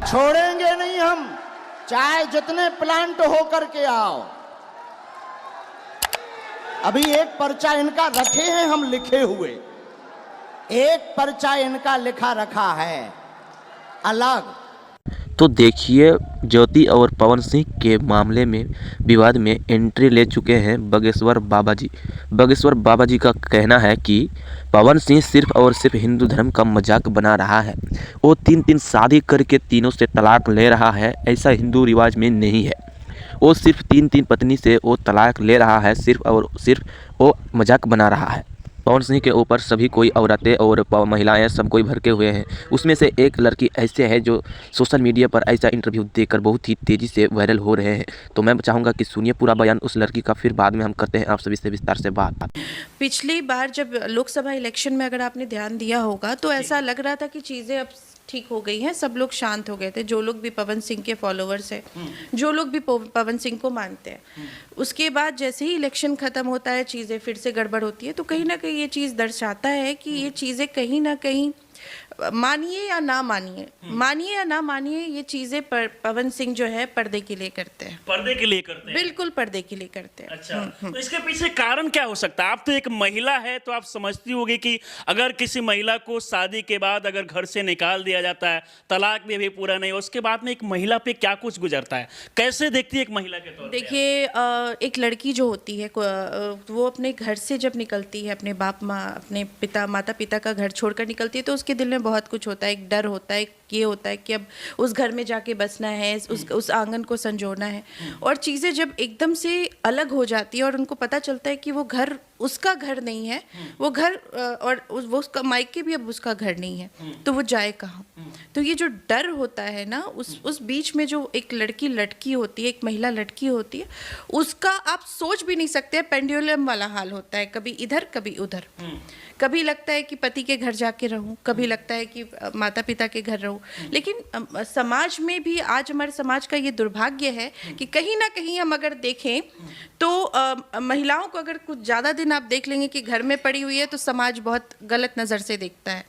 छोड़ेंगे नहीं हम, चाहे जितने प्लांट हो करके आओ। अभी एक पर्चा इनका रखे हैं हम लिखे हुए, एक पर्चा इनका लिखा रखा है अलग। तो देखिए, ज्योति और पवन सिंह के मामले में विवाद में एंट्री ले चुके हैं बागेश्वर बाबा जी। बागेश्वर बाबा जी का कहना है कि पवन सिंह सिर्फ और सिर्फ हिंदू धर्म का मजाक बना रहा है। वो तीन शादी करके तीनों से तलाक ले रहा है, ऐसा हिंदू रिवाज में नहीं है। वो सिर्फ तीन पत्नी से वो तलाक ले रहा है, सिर्फ और सिर्फ वो मजाक बना रहा है। पवन सिंह के ऊपर सभी कोई औरतें और महिलाएं सब कोई भड़के हुए हैं। उसमें से एक लड़की ऐसे है जो सोशल मीडिया पर ऐसा इंटरव्यू देकर बहुत ही तेज़ी से वायरल हो रहे हैं। तो मैं चाहूँगा कि सुनिए पूरा बयान उस लड़की का, फिर बाद में हम करते हैं आप सभी से विस्तार से बात। पिछली बार जब लोकसभा इलेक्शन में अगर आपने ध्यान दिया होगा तो ऐसा लग रहा था कि चीज़ें अब ठीक हो गई हैं, सब लोग शांत हो गए थे, जो लोग भी पवन सिंह के फॉलोअर्स हैं, जो लोग भी पवन सिंह को मानते हैं। उसके बाद जैसे ही इलेक्शन खत्म होता है चीज़ें फिर से गड़बड़ होती है। तो कहीं ना कहीं ये चीज़ दर्शाता है कि ये चीज़ें कहीं ना कहीं, मानिए या ना मानिए, ये चीजें पवन सिंह जो है पर्दे के लिए करते हैं। पर्दे के लिए करते हैं, बिल्कुल पर्दे के लिए करते हैं। अच्छा, तो इसके पीछे कारण क्या हो सकता है? आप तो एक महिला है तो आप समझती होगी कि अगर किसी महिला को शादी के बाद अगर घर से निकाल दिया जाता है, तलाक भी अभी पूरा नहीं, उसके बाद में एक महिला पे क्या कुछ गुजरता है, कैसे देखती है एक महिला के तौर पे? देखिए, एक लड़की जो होती है वो अपने घर से जब निकलती है, अपने बाप माँ, अपने माता पिता का घर छोड़कर निकलती है तो उसके दिल में बहुत कुछ होता है। एक डर होता है, ये होता है कि अब उस घर में जाके बसना है, उस आंगन को संजोना है। और चीज़ें जब एकदम से अलग हो जाती है और उनको पता चलता है कि वो घर उसका घर नहीं है, वो घर और वो उसका मायके भी अब उसका घर नहीं है, तो वो जाए कहाँ? तो ये जो डर होता है ना, उस बीच में जो एक लड़की लटकी होती है, एक महिला लटकी होती है, उसका आप सोच भी नहीं सकते। पेंडुलम वाला हाल होता है, कभी इधर कभी उधर। कभी लगता है कि पति के घर जाके रहूं, कभी लगता है कि माता पिता के घर रहूं। लेकिन समाज में भी आज हमारे समाज का ये दुर्भाग्य है कि कहीं ना कहीं हम अगर देखें तो महिलाओं को अगर कुछ ज़्यादा दिन आप देख लेंगे कि घर में पड़ी हुई है तो समाज बहुत गलत नज़र से देखता है।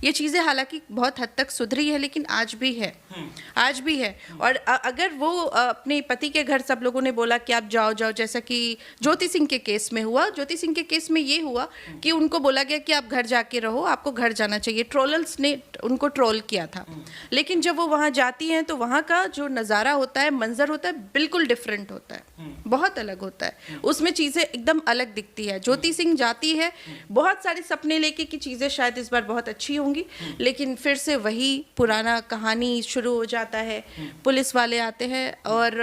ये चीज़ें हालांकि बहुत हद तक सुधरी है, लेकिन आज भी है। और अगर वो अपने पति के घर, सब लोगों ने बोला कि आप जाओ, जैसा कि ज्योति सिंह के केस में हुआ। ज्योति सिंह के केस में ये हुआ कि उनको बोला गया कि आप घर जाके रहो, आपको घर जाना चाहिए। ट्रोलर्स ने उनको ट्रोल किया था, लेकिन जब वो वहाँ जाती हैं तो वहाँ का जो नज़ारा होता है, मंजर होता है, बिल्कुल डिफरेंट होता है, बहुत अलग होता है। उसमें चीज़ें एकदम अलग दिखती है। ज्योति सिंह जाती है बहुत सारे सपने लेके कि चीज़ें शायद इस बार बहुत अच्छी होंगी, लेकिन फिर से वही पुराना कहानी शुरू हो जाता है। पुलिस वाले आते हैं और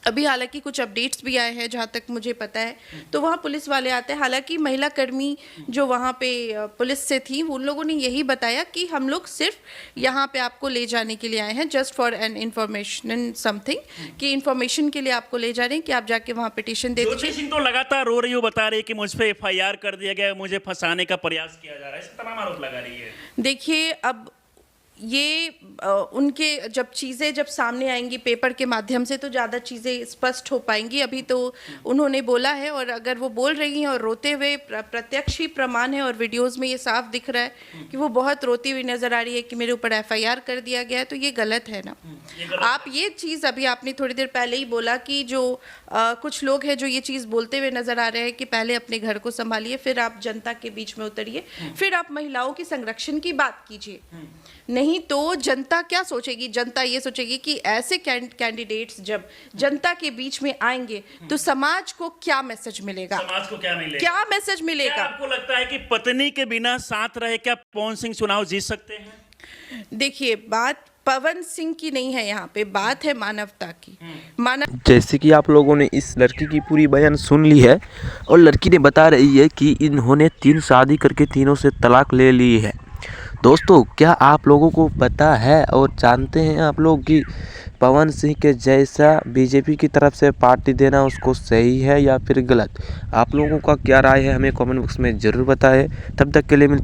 अभी हालांकि कुछ अपडेट्स भी आए हैं जहाँ तक मुझे पता है, तो वहाँ पुलिस वाले आते हैं। हालांकि महिला कर्मी जो वहाँ पे पुलिस से थी, उन लोगों ने यही बताया कि हम लोग सिर्फ यहाँ पे आपको ले जाने के लिए आए हैं, just for an information something, कि इन्फॉर्मेशन के लिए आपको ले जा रहे हैं कि आप जाके वहाँ पिटीशन दे दीजिए। ज्योति सिंह तो लगातार रो रही हो, बता रही है कि मुझ पे FIR कर दिया गया, मुझे फंसाने का प्रयास किया जा रहा है, ऐसे तमाम आरोप लगा रही है। देखिए, अब ये उनके जब चीज़ें जब सामने आएंगी पेपर के माध्यम से तो ज़्यादा चीज़ें स्पष्ट हो पाएंगी। अभी तो उन्होंने बोला है, और अगर वो बोल रही हैं और रोते हुए, प्रत्यक्ष ही प्रमाण है और वीडियोस में ये साफ दिख रहा है कि वो बहुत रोती हुई नज़र आ रही है कि मेरे ऊपर FIR कर दिया गया है, तो ये गलत है ना। आप ये चीज़, अभी आपने थोड़ी देर पहले ही बोला कि जो कुछ लोग हैं जो ये चीज़ बोलते हुए नज़र आ रहे हैं कि पहले अपने घर को संभालिए, फिर आप जनता के बीच में उतरिए, फिर आप महिलाओं की संरक्षण की बात कीजिए। नहीं तो जनता क्या सोचेगी? जनता ये सोचेगी कि ऐसे कैंडिडेट्स जब जनता के बीच में आएंगे तो समाज को क्या मैसेज मिलेगा? समाज को क्या मिलेगा? क्या मैसेज मिलेगा? क्या आपको लगता है कि पत्नी के बिना साथ रहे क्या पवन सिंह चुनाव जीत सकते हैं? देखिए, बात पवन सिंह की नहीं है, यहाँ पे बात है मानवता की। जैसे कि आप लोगों ने इस लड़की की पूरी बयान सुन ली है, और लड़की ने बता रही है कि इन्होंने 3 शादी करके तीनों से तलाक ले ली है। दोस्तों, क्या आप लोगों को पता है और जानते हैं आप लोग कि पवन सिंह के जैसा बीजेपी की तरफ से पार्टी देना उसको सही है या फिर गलत? आप लोगों का क्या राय है हमें कमेंट बॉक्स में ज़रूर बताएं। तब तक के लिए मिलते